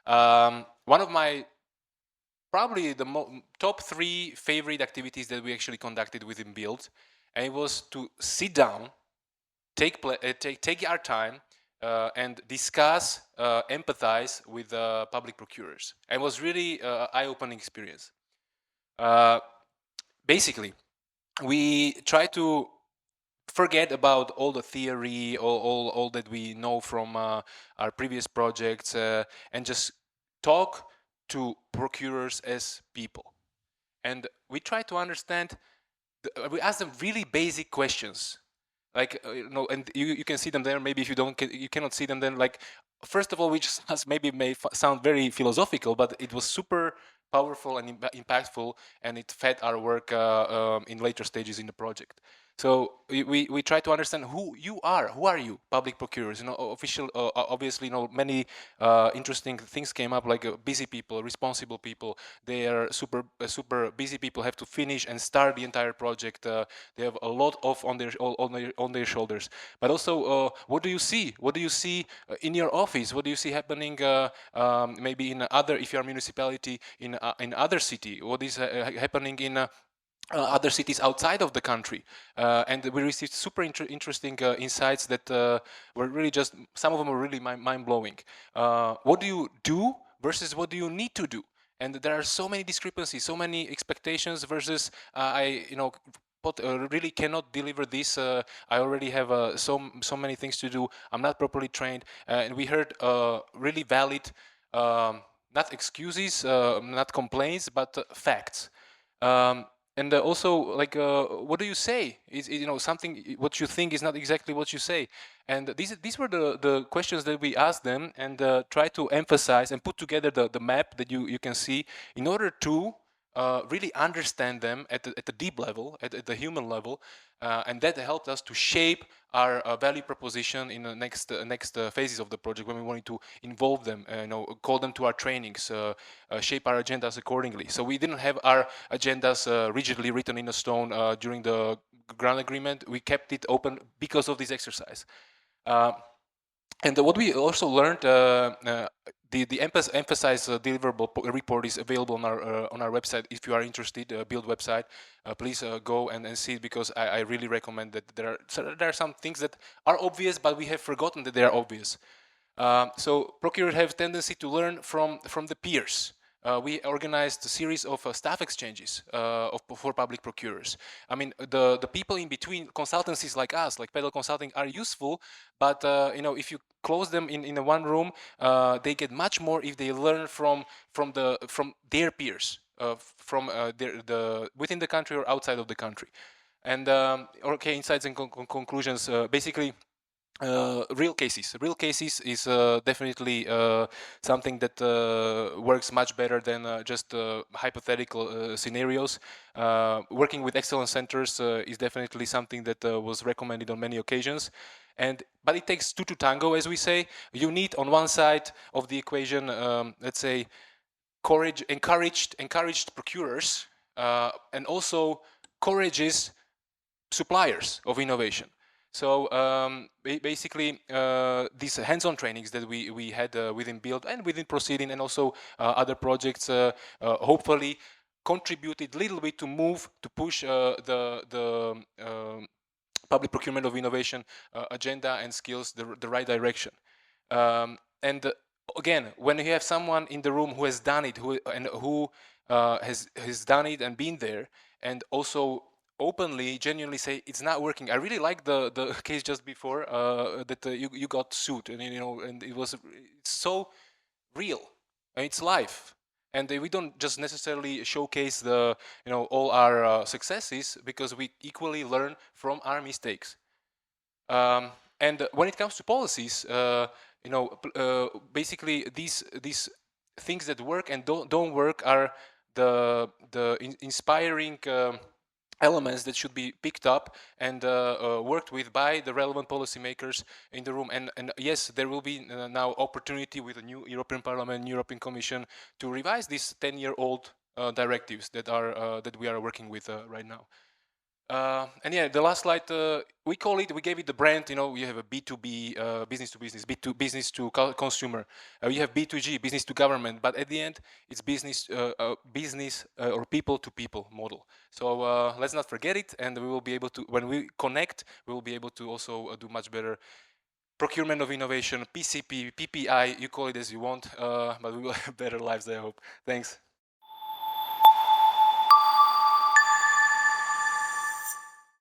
One of my probably the top 3 favorite activities that we actually conducted within Build, and it was to sit down, take our time, and discuss, empathize with public procurers. And it was really eye-opening experience. Basically, we try to forget about all the theory, all that we know from our previous projects, and just talk to procurers as people. And we try to understand, we ask them really basic questions. Like, and you can see them there. Maybe if you cannot see them then, like, first of all, we just maybe may sound very philosophical, but it was super powerful and impactful, and it fed our work in later stages in the project. So we try to understand who you are. Who are you, public procurers? Obviously, many interesting things came up, like busy people, responsible people. They are super busy people, have to finish and start the entire project. They have a lot on their shoulders. But also, what do you see? What do you see in your office? What do you see happening maybe in other, if you are a municipality in other city? What is happening in other cities outside of the country? And we received super interesting insights that were really just, some of them were really mind-blowing. What do you do versus what do you need to do? And there are so many discrepancies, so many expectations versus really cannot deliver this. I already have so many things to do. I'm not properly trained. And we heard really valid, not excuses, not complaints, but facts. And also, like, what do you say? Is something what you think is not exactly what you say? And these were the questions that we asked them, and try to emphasize and put together the map that you can see in order to really understand them at the deep level, at the human level, and that helped us to shape our value proposition in the next phases of the project, when we wanted to involve them, call them to our trainings, shape our agendas accordingly. So we didn't have our agendas rigidly written in a stone during the grant agreement. We kept it open because of this exercise. And what we also learned, the emphasized deliverable report is available on our website. If you are interested, Build website, please go and see it, because I really recommend that. There are some things that are obvious, but we have forgotten that they are obvious. So procurers have tendency to learn from the peers. We organized a series of staff exchanges for public procurers. I mean, the people in between, consultancies like us, like Pedal Consulting, are useful, but if you close them in one room, they get much more if they learn from their peers, from within the country or outside of the country. And okay, insights and conclusions. Basically, real cases is definitely something that works much better than just hypothetical scenarios. Working with excellence centers is definitely something that was recommended on many occasions. But it takes two to tango, as we say. You need on one side of the equation, let's say, encouraged procurers, and also courageous suppliers of innovation. So basically, these hands-on trainings that we had within Build and within PROCEDIN, and also other projects, hopefully contributed a little bit to push the public procurement of innovation agenda and skills the right direction. And again, when you have someone in the room who has done it, who has done it and been there, and also openly, genuinely say it's not working. I really like the case just before that you got sued, and and it's so real, and it's life. And we don't just necessarily showcase all our successes, because we equally learn from our mistakes. And when it comes to policies, basically these things that work and don't work are the inspiring elements that should be picked up and worked with by the relevant policymakers in the room. And yes, there will be now opportunity with the new European Parliament, European Commission, to revise these 10-year-old directives that we are working with right now. And yeah, the last slide, we gave it the brand. You know, you have a B2B, business to business, B2 business to consumer. You have B2G, business to government. But at the end, it's business or people to people model. So let's not forget it, and we will be able to, when we connect, we will be able to also do much better procurement of innovation, PCP, PPI. You call it as you want, but we will have better lives. I hope. Thanks.